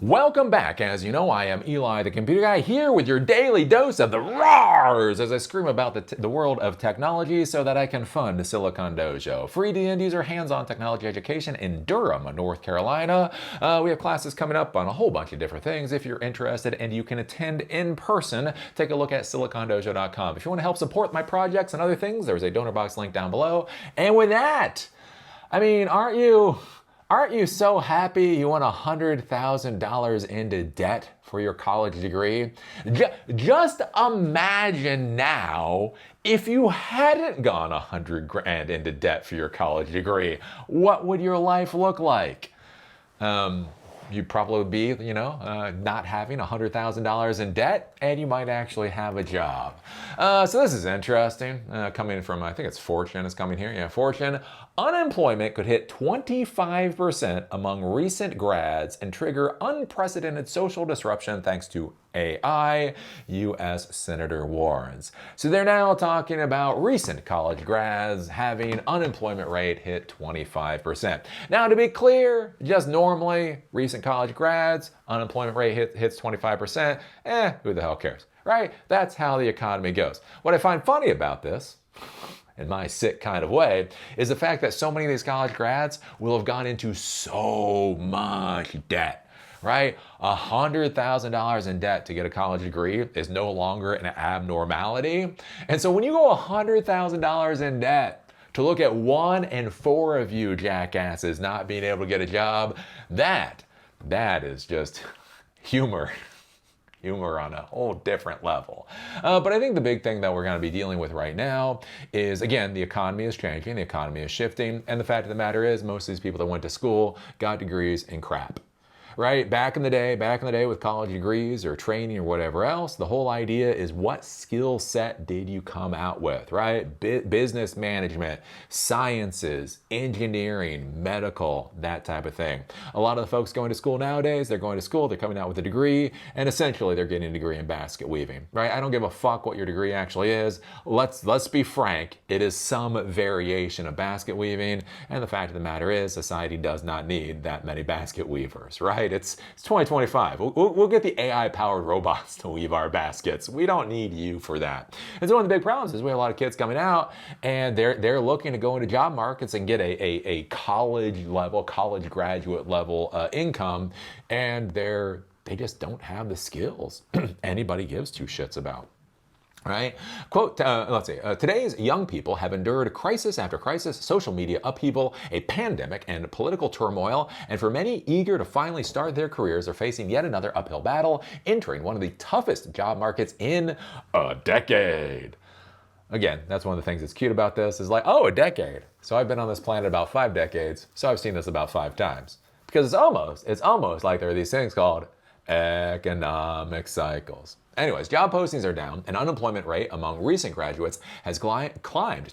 Welcome back. As you know, I am Eli the Computer Guy here with your daily dose of the RARs as I scream about the world of technology so that I can fund Silicon Dojo. Free to end user hands-on technology education in Durham, North Carolina. We have classes coming up on a whole bunch of different things. If you're interested and you can attend in person, take a look at silicondojo.com. If you want to help support my projects and other things, there's a donor box link down below. And with that, Aren't you so happy you went $100,000 into debt for your college degree? Just imagine now if you hadn't gone 100 grand into debt for your college degree. What would your life look like? You'd probably be, not having $100,000 in debt, and you might actually have a job. So this is interesting. Coming from, I think it's Fortune is coming here. Yeah, Fortune. Unemployment could hit 25% among recent grads and trigger unprecedented social disruption thanks to AI, U.S. Senator warns. So they're now talking about recent college grads having unemployment rate hit 25%. Now, to be clear, just normally, recent college grads, unemployment rate hits 25%. Who the hell cares, right? That's how the economy goes. What I find funny about this, in my sick kind of way, is the fact that so many of these college grads will have gone into so much debt, right? $100,000 in debt to get a college degree is no longer an abnormality. And so when you go $100,000 in debt to look at 1 in 4 of you jackasses not being able to get a job, that is just humor. Humor on a whole different level. But I think the big thing that we're going to be dealing with right now is, again, the economy is changing, the economy is shifting, and the fact of the matter is most of these people that went to school got degrees in crap. Right? Back in the day with college degrees or training or whatever else, the whole idea is what skill set did you come out with, right? Business management, sciences, engineering, medical, that type of thing. A lot of the folks going to school nowadays, they're coming out with a degree, and essentially they're getting a degree in basket weaving, right? I don't give a fuck what your degree actually is. Let's be frank, it is some variation of basket weaving, and the fact of the matter is society does not need that many basket weavers, right? It's 2025. We'll get the AI-powered robots to weave our baskets. We don't need you for that. And so one of the big problems is we have a lot of kids coming out and they're looking to go into job markets and get a college graduate level income, and they just don't have the skills anybody gives two shits about. Right? Quote, today's young people have endured crisis after crisis, social media upheaval, a pandemic, and political turmoil, and for many eager to finally start their careers are facing yet another uphill battle, entering one of the toughest job markets in a decade. Again, that's one of the things that's cute about this is like, oh, a decade. So I've been on this planet about 5 decades, so I've seen this about 5 times. Because it's almost like there are these things called economic cycles. Anyways, job postings are down, and unemployment rate among recent graduates has climbed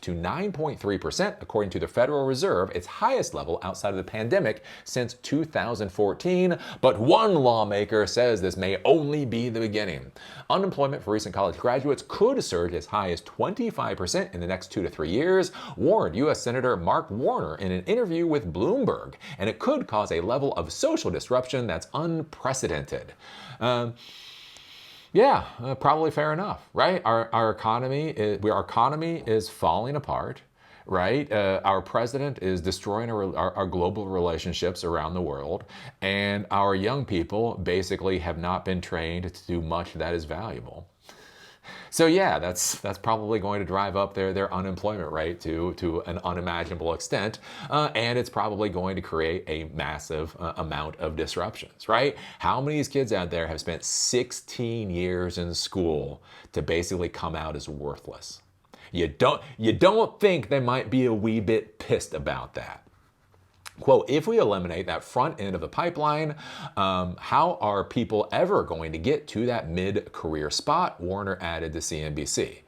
to 9.3%, according to the Federal Reserve, its highest level outside of the pandemic since 2014. But one lawmaker says this may only be the beginning. Unemployment for recent college graduates could surge as high as 25% in the next 2 to 3 years, warned U.S. Senator Mark Warner in an interview with Bloomberg, and it could cause a level of social disruption that's unprecedented. Probably fair enough, right? Our economy is falling apart, right? Our president is destroying our global relationships around the world, and our young people basically have not been trained to do much that is valuable. So yeah, that's probably going to drive up their unemployment rate to an unimaginable extent, and it's probably going to create a massive amount of disruptions, right? How many of these kids out there have spent 16 years in school to basically come out as worthless? You don't think they might be a wee bit pissed about that? Quote, if we eliminate that front end of the pipeline, how are people ever going to get to that mid-career spot? Warner added to CNBC.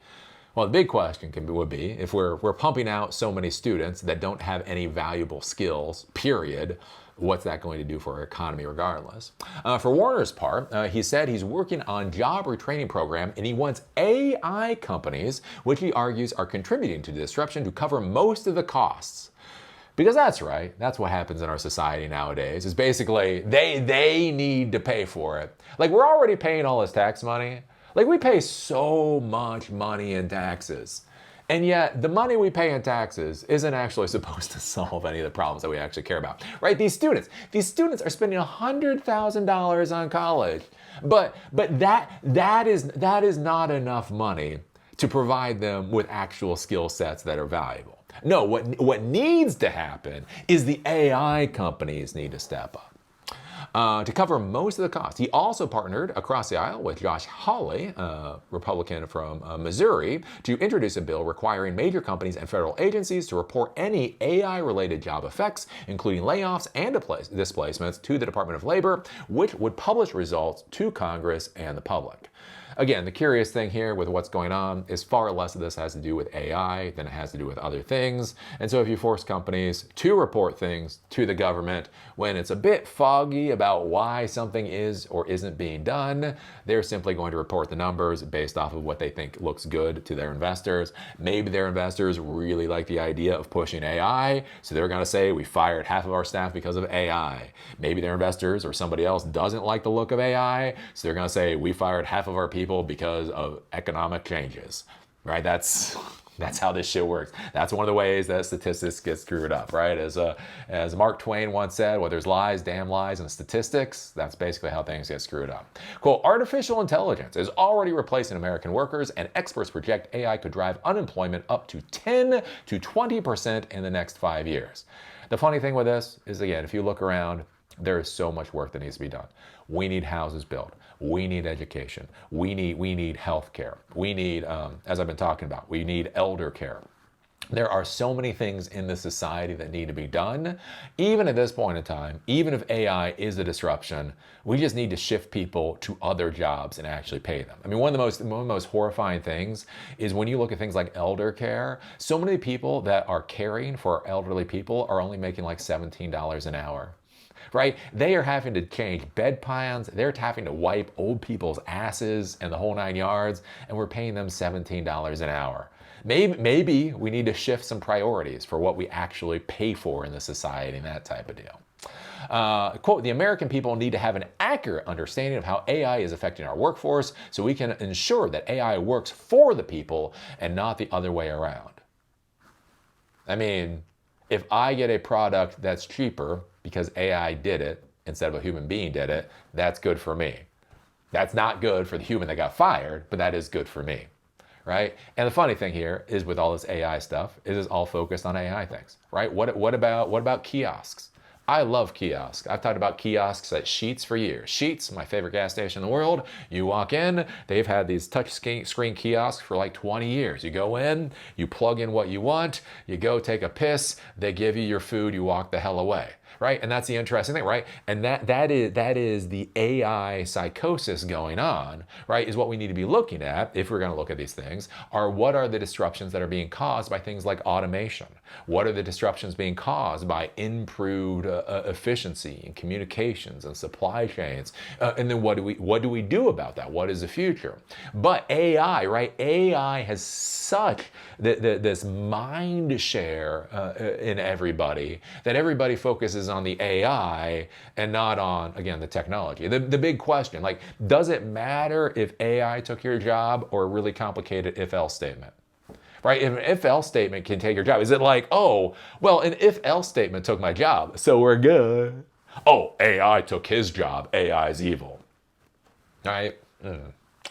Well, the big question would be, if we're pumping out so many students that don't have any valuable skills, period, what's that going to do for our economy regardless? For Warner's part, he said he's working on job retraining program, and he wants AI companies, which he argues are contributing to the disruption, to cover most of the costs. Because that's right. That's what happens in our society nowadays. Is basically they need to pay for it. Like we're already paying all this tax money. Like we pay so much money in taxes. And yet the money we pay in taxes isn't actually supposed to solve any of the problems that we actually care about. Right? These students are spending $100,000 on college. But that is not enough money to provide them with actual skill sets that are valuable. No, what needs to happen is the AI companies need to step up. To cover most of the cost, he also partnered across the aisle with Josh Hawley, a Republican from Missouri, to introduce a bill requiring major companies and federal agencies to report any AI-related job effects, including layoffs and displacements, to the Department of Labor, which would publish results to Congress and the public. Again, the curious thing here with what's going on is far less of this has to do with AI than it has to do with other things. And so if you force companies to report things to the government when it's a bit foggy about why something is or isn't being done, they're simply going to report the numbers based off of what they think looks good to their investors. Maybe their investors really like the idea of pushing AI, so they're going to say we fired half of our staff because of AI. Maybe their investors or somebody else doesn't like the look of AI, so they're going to say we fired half of our people because of economic changes, right? That's how this shit works. That's one of the ways that statistics get screwed up, right? As Mark Twain once said, well, there's lies, damn lies, and statistics. That's basically how things get screwed up. Quote, artificial intelligence is already replacing American workers, and experts project AI could drive unemployment up to 10 to 20% in the next 5 years. The funny thing with this is, again, if you look around, there is so much work that needs to be done. We need houses built. We need education. We need health care. We need, as I've been talking about, we need elder care. There are so many things in this society that need to be done. Even at this point in time, even if AI is a disruption, we just need to shift people to other jobs and actually pay them. I mean, one of the most horrifying things is when you look at things like elder care, so many people that are caring for elderly people are only making like $17 an hour. Right? They are having to change bedpans. They're having to wipe old people's asses and the whole 9 yards, and we're paying them $17 an hour. Maybe we need to shift some priorities for what we actually pay for in the society and that type of deal. Quote, the American people need to have an accurate understanding of how AI is affecting our workforce so we can ensure that AI works for the people and not the other way around. I mean, if I get a product that's cheaper because AI did it instead of a human being did it, that's good for me. That's not good for the human that got fired, but that is good for me, right? And the funny thing here is with all this AI stuff, it is all focused on AI things, right? What about kiosks? I love kiosks. I've talked about kiosks at Sheetz for years. Sheetz, my favorite gas station in the world. You walk in, they've had these touch screen kiosks for like 20 years. You go in, you plug in what you want, you go take a piss, they give you your food, you walk the hell away. Right? And that's the interesting thing, right? And that is the AI psychosis going on, right? Is what we need to be looking at if we're going to look at these things, are what are the disruptions that are being caused by things like automation? What are the disruptions being caused by improved efficiency and communications and supply chains? And then what do we do about that? What is the future? But AI, right? AI has such this mind share in everybody that everybody focuses on the AI and not on, again, the technology. The big question, like, does it matter if AI took your job, or a really complicated if-else statement? Right? If an if-else statement can take your job, is it like, oh, well, an if-else statement took my job, so we're good. Oh, AI took his job, AI is evil. Right?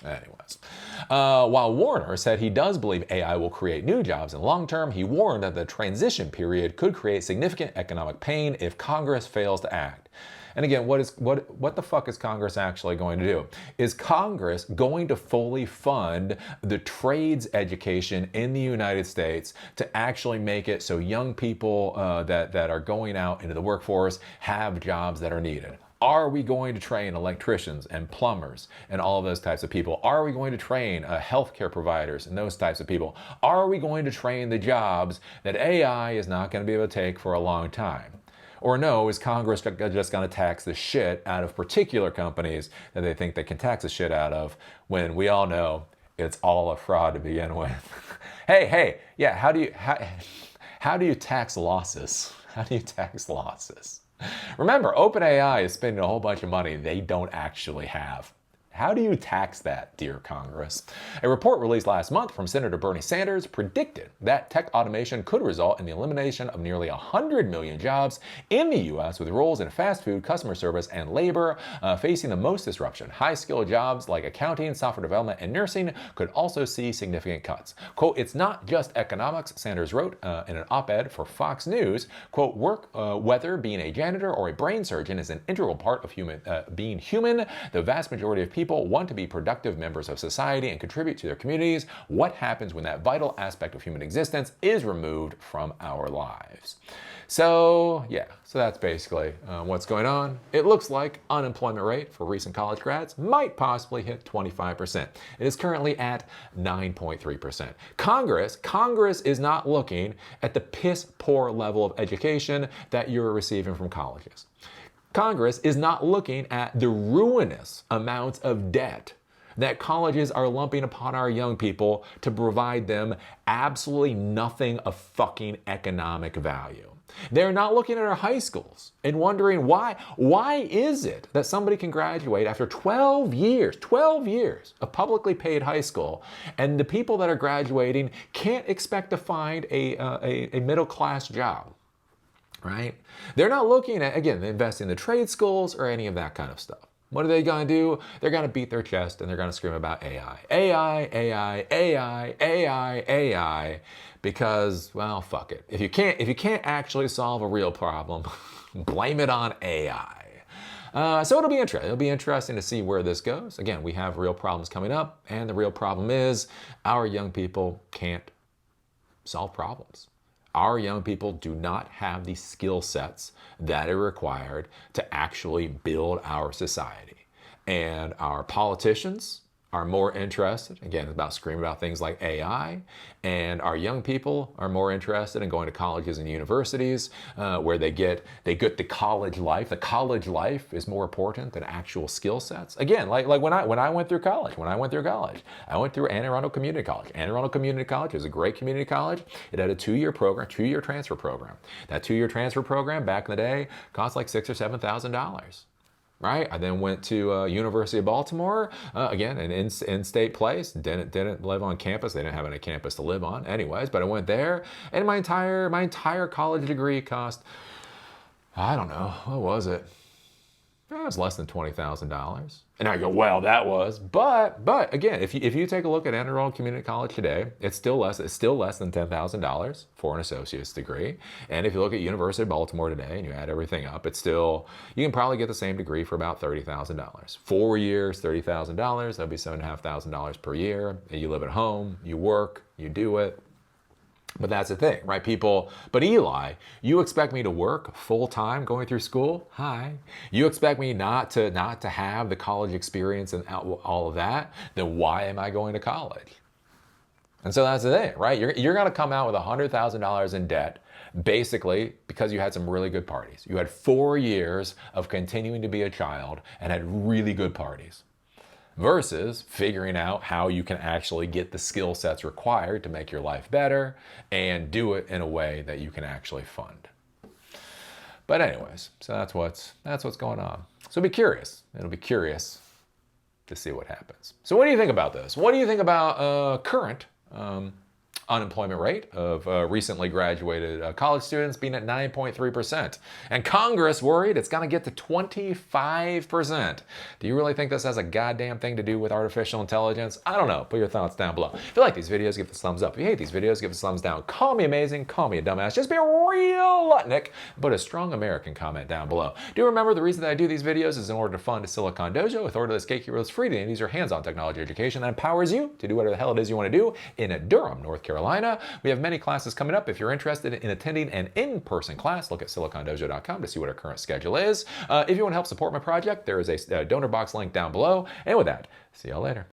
Anyways, while Warner said he does believe AI will create new jobs in the long term, he warned that the transition period could create significant economic pain if Congress fails to act. And again, what the fuck is Congress actually going to do? Is Congress going to fully fund the trades education in the United States to actually make it so young people that are going out into the workforce have jobs that are needed? Are we going to train electricians and plumbers and all of those types of people? Are we going to train healthcare providers and those types of people? Are we going to train the jobs that AI is not going to be able to take for a long time? Or no, is Congress just going to tax the shit out of particular companies that they think they can tax the shit out of, when we all know it's all a fraud to begin with? Hey, yeah, how do you tax losses? How do you tax losses? Remember, OpenAI is spending a whole bunch of money they don't actually have. How do you tax that, dear Congress? A report released last month from Senator Bernie Sanders predicted that tech automation could result in the elimination of nearly 100 million jobs in the U.S., with roles in fast food, customer service, and labor facing the most disruption. High-skilled jobs like accounting, software development, and nursing could also see significant cuts. Quote, "It's not just economics," Sanders wrote in an op-ed for Fox News. Quote, "Work, whether being a janitor or a brain surgeon, is an integral part of being human. The vast majority of people want to be productive members of society and contribute to their communities. What happens when that vital aspect of human existence is removed from our lives?" So that's basically what's going on. It looks like unemployment rate for recent college grads might possibly hit 25%. It is currently at 9.3%. Congress is not looking at the piss poor level of education that you're receiving from colleges. Congress is not looking at the ruinous amounts of debt that colleges are lumping upon our young people to provide them absolutely nothing of fucking economic value. They're not looking at our high schools and wondering why is it that somebody can graduate after 12 years of publicly paid high school, and the people that are graduating can't expect to find a middle-class job. Right? They're not looking at, again, investing in the trade schools or any of that kind of stuff. What are they going to do? They're going to beat their chest and they're going to scream about AI. AI, because, well, fuck it. If you can't actually solve a real problem, blame it on AI. So it'll be interesting. It'll be interesting to see where this goes. Again, we have real problems coming up, and the real problem is our young people can't solve problems. Our young people do not have the skill sets that are required to actually build our society. And our politicians are more interested, again, about screaming about things like AI, and our young people are more interested in going to colleges and universities where they get the college life. The college life is more important than actual skill sets. Again, like when I went through college, I went through Anne Arundel Community College. Anne Arundel Community College is a great community college. It had a two-year transfer program. That two-year transfer program back in the day cost like $6,000 or $7,000. Right? I then went to University of Baltimore, again, an in-state place. Didn't live on campus. They didn't have any campus to live on anyways, but I went there, and my entire college degree cost, I don't know, what was it? It was less than $20,000. And I go, well, that was, but again, if you take a look at Anne Arundel Community College today, it's still less than $10,000 for an associate's degree. And if you look at University of Baltimore today and you add everything up, it's still, you can probably get the same degree for about $30,000. 4 years, $30,000, that'd be $7,500 per year. And you live at home, you work, you do it. But that's the thing, right? But Eli, you expect me to work full-time going through school? Hi. You expect me not to have the college experience and all of that? Then why am I going to college? And so that's the thing, right? You're going to come out with $100,000 in debt, basically because you had some really good parties. You had 4 years of continuing to be a child and had really good parties. Versus figuring out how you can actually get the skill sets required to make your life better and do it in a way that you can actually fund. But anyways, so that's what's going on. So be curious. It'll be curious to see what happens. So what do you think about this? What do you think about current unemployment rate of recently graduated college students being at 9.3%. And Congress worried it's going to get to 25%. Do you really think this has a goddamn thing to do with artificial intelligence? I don't know. Put your thoughts down below. If you like these videos, give us a thumbs up. If you hate these videos, give us a thumbs down. Call me amazing. Call me a dumbass. Just be a real Lutnick. Put a strong American comment down below. Do remember the reason that I do these videos is in order to fund Silicon Dojo. Authority Gatekeeper is free to use your hands-on technology education that empowers you to do whatever the hell it is you want to do in Durham, North Carolina. We have many classes coming up. If you're interested in attending an in-person class, look at silicondojo.com to see what our current schedule is. If you want to help support my project, there is a donor box link down below. And with that, see y'all later.